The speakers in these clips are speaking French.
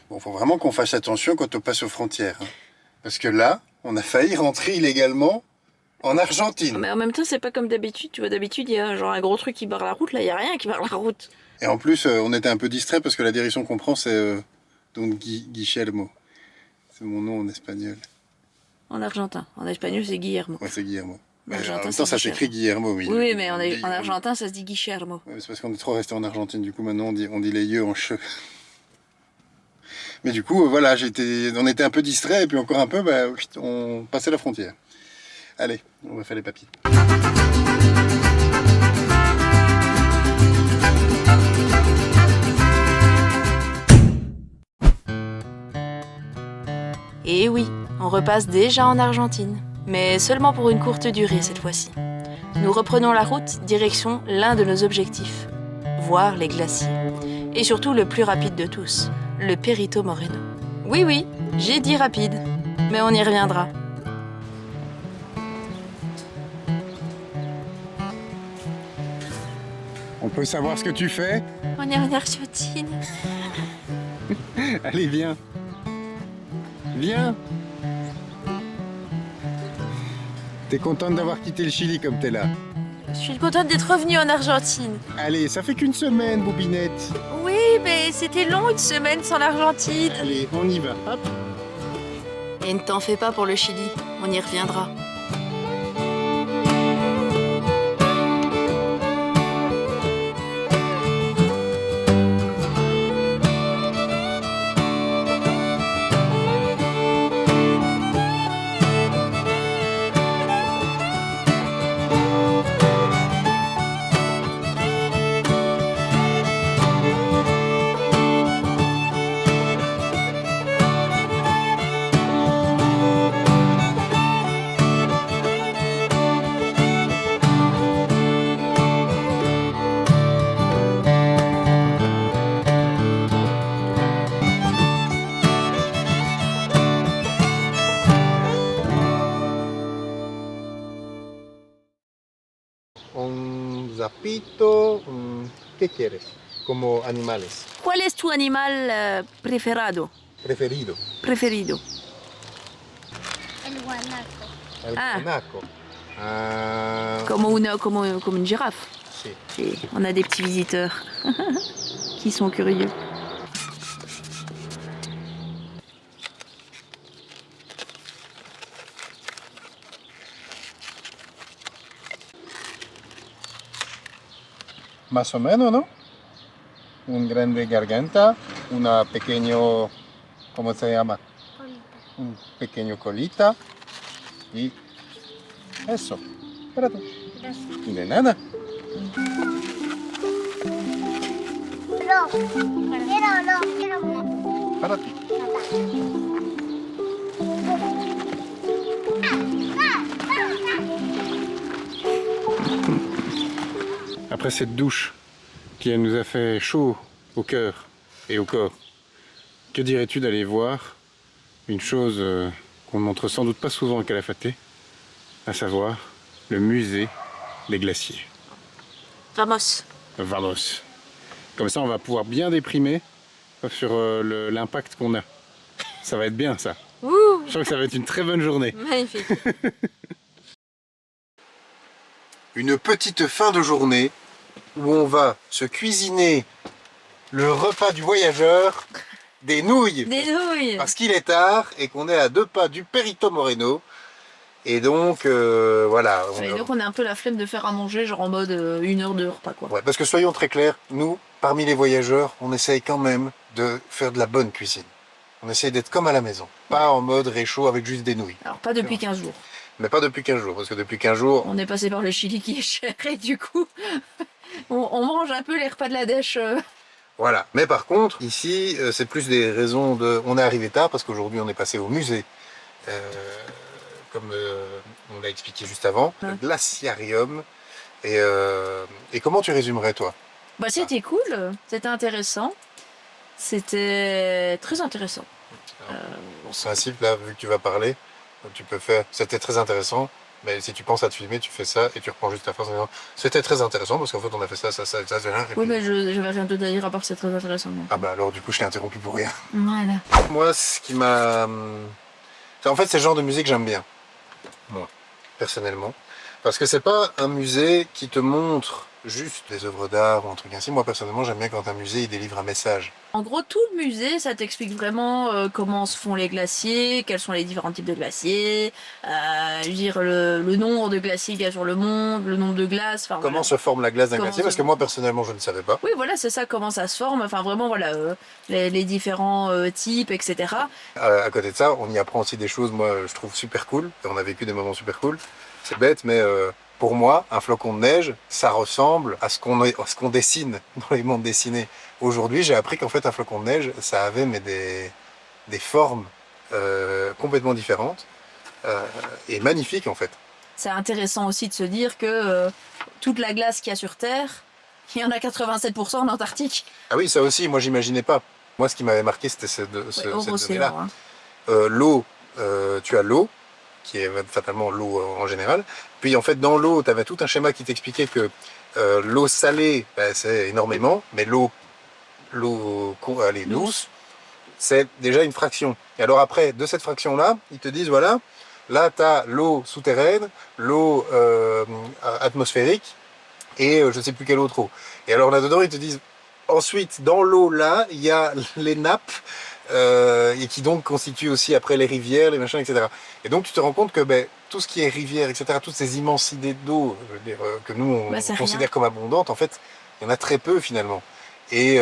Bon, faut vraiment qu'on fasse attention quand on passe aux frontières. Hein. Parce que là, on a failli rentrer illégalement en Argentine. Mais en même temps, c'est pas comme d'habitude. Tu vois, d'habitude, il y a genre un gros truc qui barre la route. Là, il y a rien qui barre la route. Et en plus, on était un peu distrait parce que la direction qu'on prend, c'est Don Guillermo. C'est mon nom en espagnol. En argentin. En espagnol, c'est Guillermo. Ouais, c'est Guillermo. En Mais en argentin, même temps, c'est ça s'écrit Guillermo. Oui, mais en argentin, ça se dit Guillermo. Ouais, c'est parce qu'on est trop resté en Argentine. Du coup, maintenant, on dit les yeux en che. Mais du coup, voilà, on était un peu distrait et puis encore un peu, bah, on passait la frontière. Allez, on va faire les papiers. Et oui, on repasse déjà en Argentine, mais seulement pour une courte durée cette fois-ci. Nous reprenons la route direction l'un de nos objectifs, voir les glaciers. Et surtout le plus rapide de tous, le Perito Moreno. Oui, j'ai dit rapide, mais on y reviendra. On peut savoir ce que tu fais? On est en Argentine. Allez, viens. Viens. T'es contente d'avoir quitté le Chili comme t'es là? Je suis contente d'être revenue en Argentine. Allez, ça fait qu'une semaine, Boubinette. Oui, mais c'était long une semaine sans l'Argentine. Allez, on y va. Hop. Et ne t'en fais pas pour le Chili, on y reviendra. Un zapito, ¿qué quieres? Como animales. ¿Cuál es tu animal preferido? Preferido. El guanaco. El Ah. guanaco. Comme une girafe. Si. Et on a des petits visiteurs qui sont curieux. Más o menos, ¿no? Un grande garganta, una pequeño, ¿cómo se llama? Colita. Un pequeño colita y eso. Espérate. Gracias. De nada. No. Quiero. Para ti. Après cette douche qui nous a fait chaud au cœur et au corps, que dirais-tu d'aller voir une chose qu'on ne montre sans doute pas souvent à Calafate, à savoir le musée des glaciers. Vamos. Vamos. Comme ça, on va pouvoir bien déprimer sur l'impact qu'on a. Ça va être bien, ça. Ouh, Je crois que ça va être une très bonne journée. magnifique. Une petite fin de journée où on va se cuisiner le repas du voyageur, des nouilles. Des nouilles. Parce qu'il est tard et qu'on est à 2 pas du Perito Moreno. Et donc, voilà. Et donc on a un peu la flemme de faire à manger, genre en mode 1 heure de repas, quoi. Ouais, parce que soyons très clairs, nous, parmi les voyageurs, on essaye quand même de faire de la bonne cuisine. On essaye d'être comme à la maison, pas en mode réchaud avec juste des nouilles. Alors pas depuis 15 jours. Mais pas depuis 15 jours, parce que depuis 15 jours, On est passé par le Chili qui est cher et du coup, on mange un peu les repas de la dèche. voilà. Mais par contre, ici, c'est plus des raisons de... On est arrivé tard parce qu'aujourd'hui, on est passé au musée, comme on l'a expliqué juste avant, le glaciarium. Et comment tu résumerais, toi? Bah c'était cool, c'était intéressant. C'était très intéressant. En principe, là, vu que tu vas parler, tu peux faire... C'était très intéressant. Mais si tu penses à te filmer, tu fais ça et tu reprends juste ta phrase en disant c'était très intéressant parce qu'en fait on a fait ça, ça, ça, ça, ça. Oui, mais je vais rien te dire à part c'est très intéressant. Donc. Ah bah alors du coup je t'ai interrompu pour rien. Voilà. Moi ce qui m'a... En fait c'est le genre de musée que j'aime bien. Moi, personnellement. Parce que c'est pas un musée qui te montre juste des œuvres d'art ou un truc ainsi. Moi personnellement j'aime bien quand un musée il délivre un message. En gros, tout le musée, ça t'explique vraiment comment se font les glaciers, quels sont les différents types de glaciers, je veux dire le nombre de glaciers qu'il y a sur le monde, le nombre de glaces. Comment voilà. se forme la glace d'un Comment glacier? Parce que moi personnellement je ne savais pas. Oui, voilà, c'est ça, comment ça se forme, enfin vraiment, voilà, les différents types, etc. À côté de ça, on y apprend aussi des choses, moi je trouve super cool. Et on a vécu des moments super cool. C'est bête, mais pour moi, un flocon de neige, ça ressemble à ce qu'on dessine dans les bandes dessinées. Aujourd'hui, j'ai appris qu'en fait, un flocon de neige, ça avait mais des formes complètement différentes et magnifiques en fait. C'est intéressant aussi de se dire que toute la glace qu'il y a sur Terre, il y en a 87% en Antarctique. Ah oui, ça aussi, moi j'imaginais pas. Moi, ce qui m'avait marqué, c'était cette donnée-là. Hein. L'eau, tu as l'eau, qui est fatalement l'eau en général. Puis en fait, dans l'eau, tu avais tout un schéma qui t'expliquait que l'eau salée, ben, c'est énormément, mais l'eau douce, c'est déjà une fraction. Et alors après, de cette fraction-là, ils te disent, voilà, là, tu as l'eau souterraine, l'eau atmosphérique, et je ne sais plus quelle autre eau. Et alors là-dedans, ils te disent, ensuite, dans l'eau, là, il y a les nappes, et qui donc constituent aussi après les rivières, les machins, etc. Et donc tu te rends compte que ben, tout ce qui est rivière, etc., toutes ces immensités d'eau que nous on considère comme abondantes, en fait, il y en a très peu finalement. Et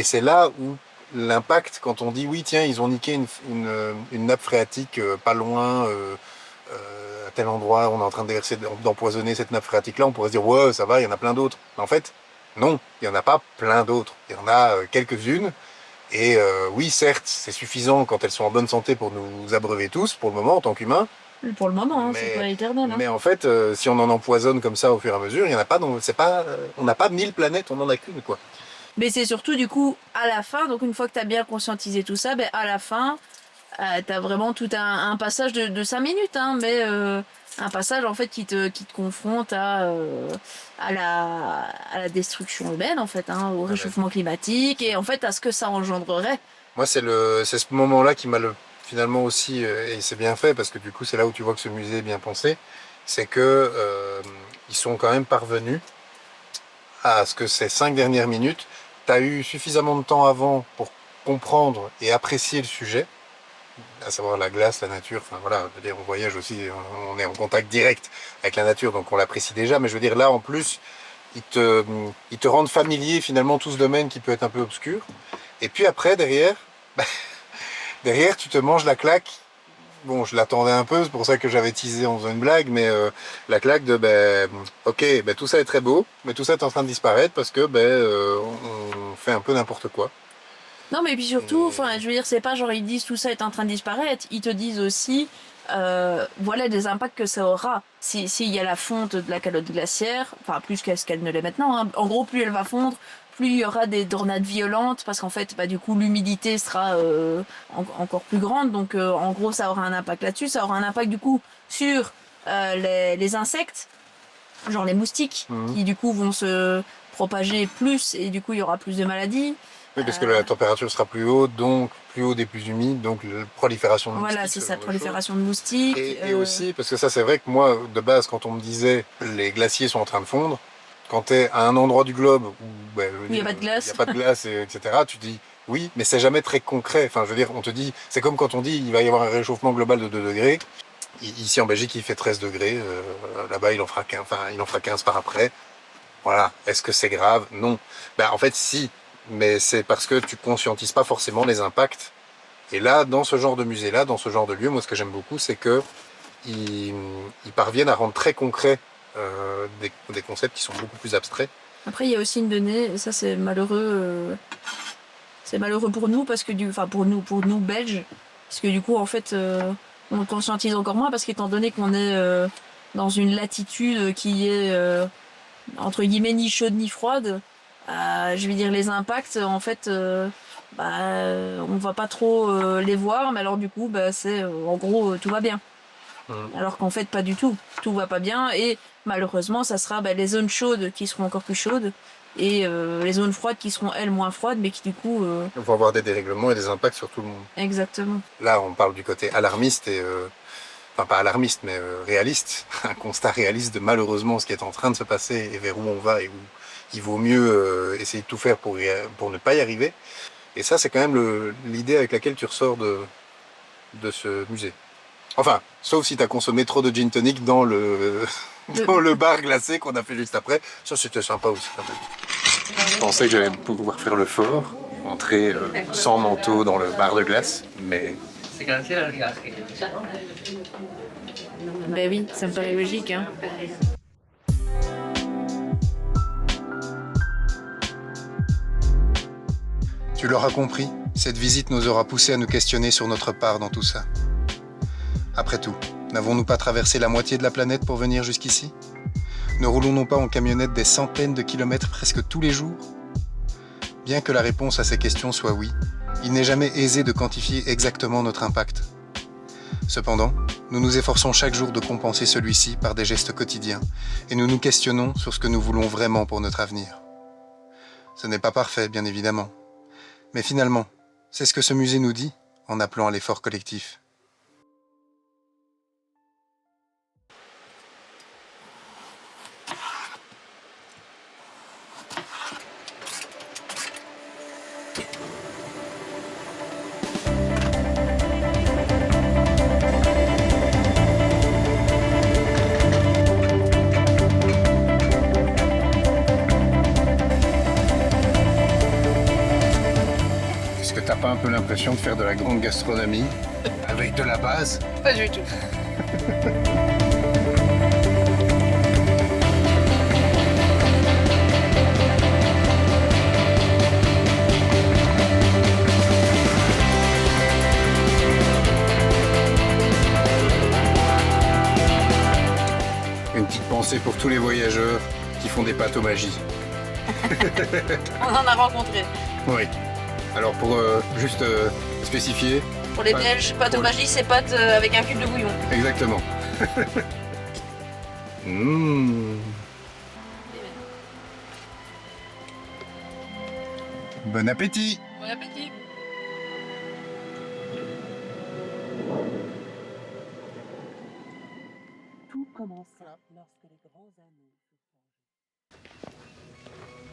c'est là où l'impact, quand on dit oui, tiens, ils ont niqué une nappe phréatique pas loin, à tel endroit, on est en train d'empoisonner cette nappe phréatique-là, on pourrait se dire ouais, ça va, il y en a plein d'autres. Mais en fait, non, il n'y en a pas plein d'autres. Il y en a quelques-unes. Et oui, certes, c'est suffisant quand elles sont en bonne santé pour nous abreuver tous, pour le moment, en tant qu'humains. Pour le moment, hein, c'est pas éternel. Hein. Mais en fait, si on en empoisonne comme ça au fur et à mesure, il y en a pas. On n'a pas 1000 planètes, on en a qu'une, quoi. Mais c'est surtout du coup à la fin, donc une fois que tu as bien conscientisé tout ça, ben, à la fin, tu as vraiment tout un passage de 5 minutes, hein, mais un passage en fait qui te confronte à la destruction humaine, en fait, hein, au réchauffement climatique et en fait à ce que ça engendrerait. Moi, c'est ce moment-là qui m'a finalement aussi, et c'est bien fait parce que du coup, c'est là où tu vois que ce musée est bien pensé, c'est que ils sont quand même parvenus à ce que ces 5 dernières minutes, tu as eu suffisamment de temps avant pour comprendre et apprécier le sujet, à savoir la glace, la nature, enfin voilà, je veux dire, on voyage aussi, on est en contact direct avec la nature, donc on l'apprécie déjà, mais je veux dire, là en plus, ils te rendent familier finalement tout ce domaine qui peut être un peu obscur, et puis après, derrière, tu te manges la claque. Bon, je l'attendais un peu, c'est pour ça que j'avais teasé en faisant une blague, mais la claque de, ok, tout ça est très beau, mais tout ça est en train de disparaître parce que on fait un peu n'importe quoi. Non, mais puis surtout, enfin, je veux dire, c'est pas genre ils disent tout ça est en train de disparaître, ils te disent aussi, voilà des impacts que ça aura. S'il y a la fonte de la calotte glaciaire, enfin plus qu'est-ce qu'elle ne l'est maintenant, hein. En gros, plus elle va fondre, plus il y aura des tornades violentes, parce qu'en fait, du coup, l'humidité sera encore plus grande, donc en gros, ça aura un impact là-dessus, ça aura un impact du coup sur les insectes, genre les moustiques, qui du coup vont se propager plus, et du coup, il y aura plus de maladies. Oui, parce que la température sera plus haute, donc plus haut et plus humide, donc la prolifération de moustiques. Voilà, c'est ça, prolifération de moustiques. Et aussi, parce que ça c'est vrai que moi, de base, quand on me disait les glaciers sont en train de fondre, quand tu es à un endroit du globe où il n'y a pas de glace, etc., tu dis oui, mais c'est jamais très concret. Enfin, je veux dire, on te dit, c'est comme quand on dit il va y avoir un réchauffement global de 2 degrés. Ici en Belgique, il fait 13 degrés. Là-bas, il en fera 15 par après. Voilà. Est-ce que c'est grave? Non. En fait, si. Mais c'est parce que tu conscientises pas forcément les impacts. Et là, dans ce genre de musée-là, dans ce genre de lieu, moi, ce que j'aime beaucoup, c'est que ils parviennent à rendre très concret des concepts qui sont beaucoup plus abstraits. Après, il y a aussi une donnée, et ça c'est malheureux pour nous, parce que pour nous Belges, parce que du coup, en fait, on le conscientise encore moins, parce qu'étant donné qu'on est dans une latitude qui est entre guillemets ni chaude ni froide, je vais dire les impacts, en fait, on va pas trop les voir, mais alors du coup, c'est en gros tout va bien. Alors qu'en fait, pas du tout. Tout va pas bien et malheureusement, ça sera les zones chaudes qui seront encore plus chaudes et les zones froides qui seront, elles, moins froides, mais qui du coup... On va avoir des dérèglements et des impacts sur tout le monde. Exactement. Là, on parle du côté alarmiste et... enfin, pas alarmiste, mais réaliste. Un constat réaliste de malheureusement ce qui est en train de se passer et vers où on va et où il vaut mieux essayer de tout faire pour ne pas y arriver. Et ça, c'est quand même l'idée avec laquelle tu ressors de ce musée. Enfin, sauf si tu as consommé trop de gin tonic dans le bar glacé qu'on a fait juste après. Ça, c'était sympa aussi quand même. Je pensais que j'allais pouvoir faire le fort, entrer sans manteau dans le bar de glace, mais... Ben oui, ça me paraît logique, hein. Tu l'auras compris, cette visite nous aura poussé à nous questionner sur notre part dans tout ça. Après tout, n'avons-nous pas traversé la moitié de la planète pour venir jusqu'ici? Ne roulons-nous pas en camionnette des centaines de kilomètres presque tous les jours? Bien que la réponse à ces questions soit oui, il n'est jamais aisé de quantifier exactement notre impact. Cependant, nous nous efforçons chaque jour de compenser celui-ci par des gestes quotidiens et nous nous questionnons sur ce que nous voulons vraiment pour notre avenir. Ce n'est pas parfait, bien évidemment. Mais finalement, c'est ce que ce musée nous dit en appelant à l'effort collectif. T'as pas un peu l'impression de faire de la grande gastronomie avec de la base? Pas du tout. Une petite pensée pour tous les voyageurs qui font des pâtes aux magies. On en a rencontré. Oui. Alors pour juste spécifier... Pour les Belges, pâte au magie, c'est pâte avec un cube de bouillon. Exactement. Bon appétit! Bon appétit! Tout commença lorsque les grands amours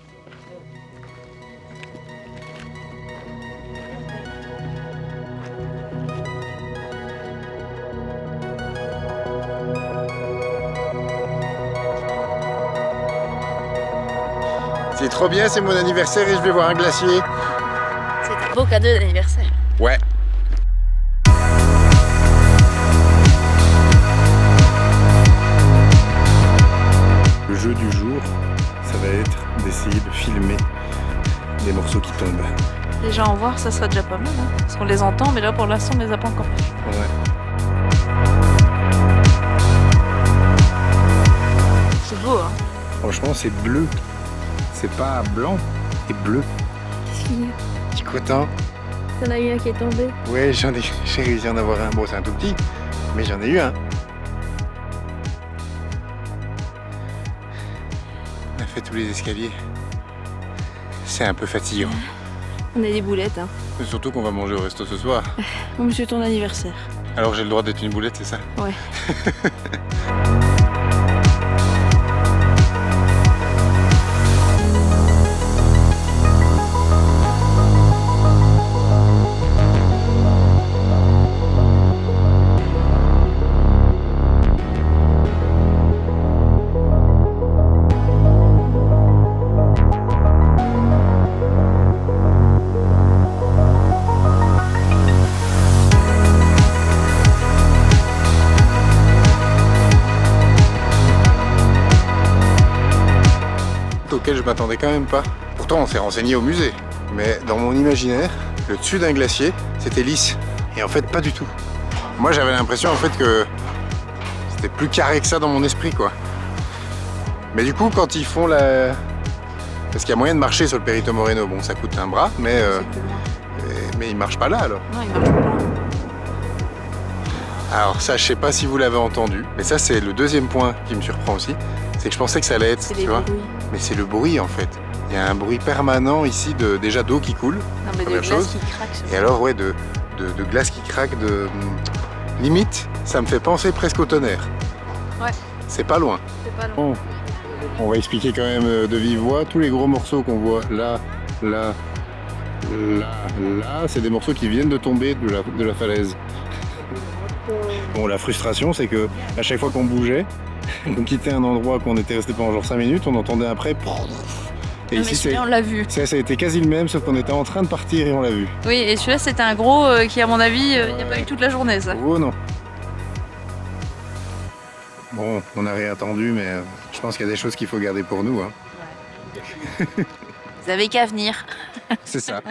se forgent. C'est trop bien, c'est mon anniversaire et je vais voir un glacier. C'est un beau cadeau d'anniversaire. Ouais. Le jeu du jour, ça va être d'essayer de filmer des morceaux qui tombent. Déjà en voir, ça serait déjà pas mal, hein. Parce qu'on les entend, mais là pour l'instant on les a pas encore vus. Ouais. C'est beau, hein. Franchement, c'est bleu. C'est pas blanc, c'est bleu. Qu'est-ce qu'il y a? Je suis content. T'en as eu un qui est tombé. Ouais, j'ai réussi à en avoir un. Bon, c'est un tout petit, mais j'en ai eu un. On a fait tous les escaliers. C'est un peu fatigant. On a des boulettes, hein. Mais surtout qu'on va manger au resto ce soir. Bon, monsieur, ton anniversaire. Alors j'ai le droit d'être une boulette, c'est ça? Ouais. Auquel je m'attendais quand même pas. Pourtant on s'est renseigné au musée, mais dans mon imaginaire, le dessus d'un glacier, c'était lisse. Et en fait pas du tout. Moi j'avais l'impression en fait que c'était plus carré que ça dans mon esprit quoi. Mais du coup quand ils font la... Parce qu'il y a moyen de marcher sur le Perito Moreno, bon ça coûte un bras, mais ils marchent pas là alors. Non, il marche pas. Alors ça, je sais pas si vous l'avez entendu, mais ça c'est le deuxième point qui me surprend aussi, c'est que je pensais que ça allait être, C'est tu les vois, bruits. mais c'est le bruit en fait. Il y a un bruit permanent ici déjà d'eau qui coule, Non, mais de première glace chose. qui craque. et alors ouais de glace qui craque, limite, ça me fait penser presque au tonnerre. Ouais. C'est pas loin. C'est pas long. Bon, on va expliquer quand même de vive voix, tous les gros morceaux qu'on voit là, c'est des morceaux qui viennent de tomber de la falaise. Bon, la frustration, c'est que à chaque fois qu'on bougeait, on quittait un endroit qu'on était resté pendant genre 5 minutes, on entendait après. Et Non, mais ici, celui-là, on l'a vu. ça a été quasi le même, sauf qu'on était en train de partir et on l'a vu. Oui, et celui-là, c'était un gros qui, à mon avis, il n'y a pas eu toute la journée, ça. Oh non. Bon, on n'a rien attendu, mais je pense qu'il y a des choses qu'il faut garder pour nous. Hein. Vous avez qu'à venir. C'est ça.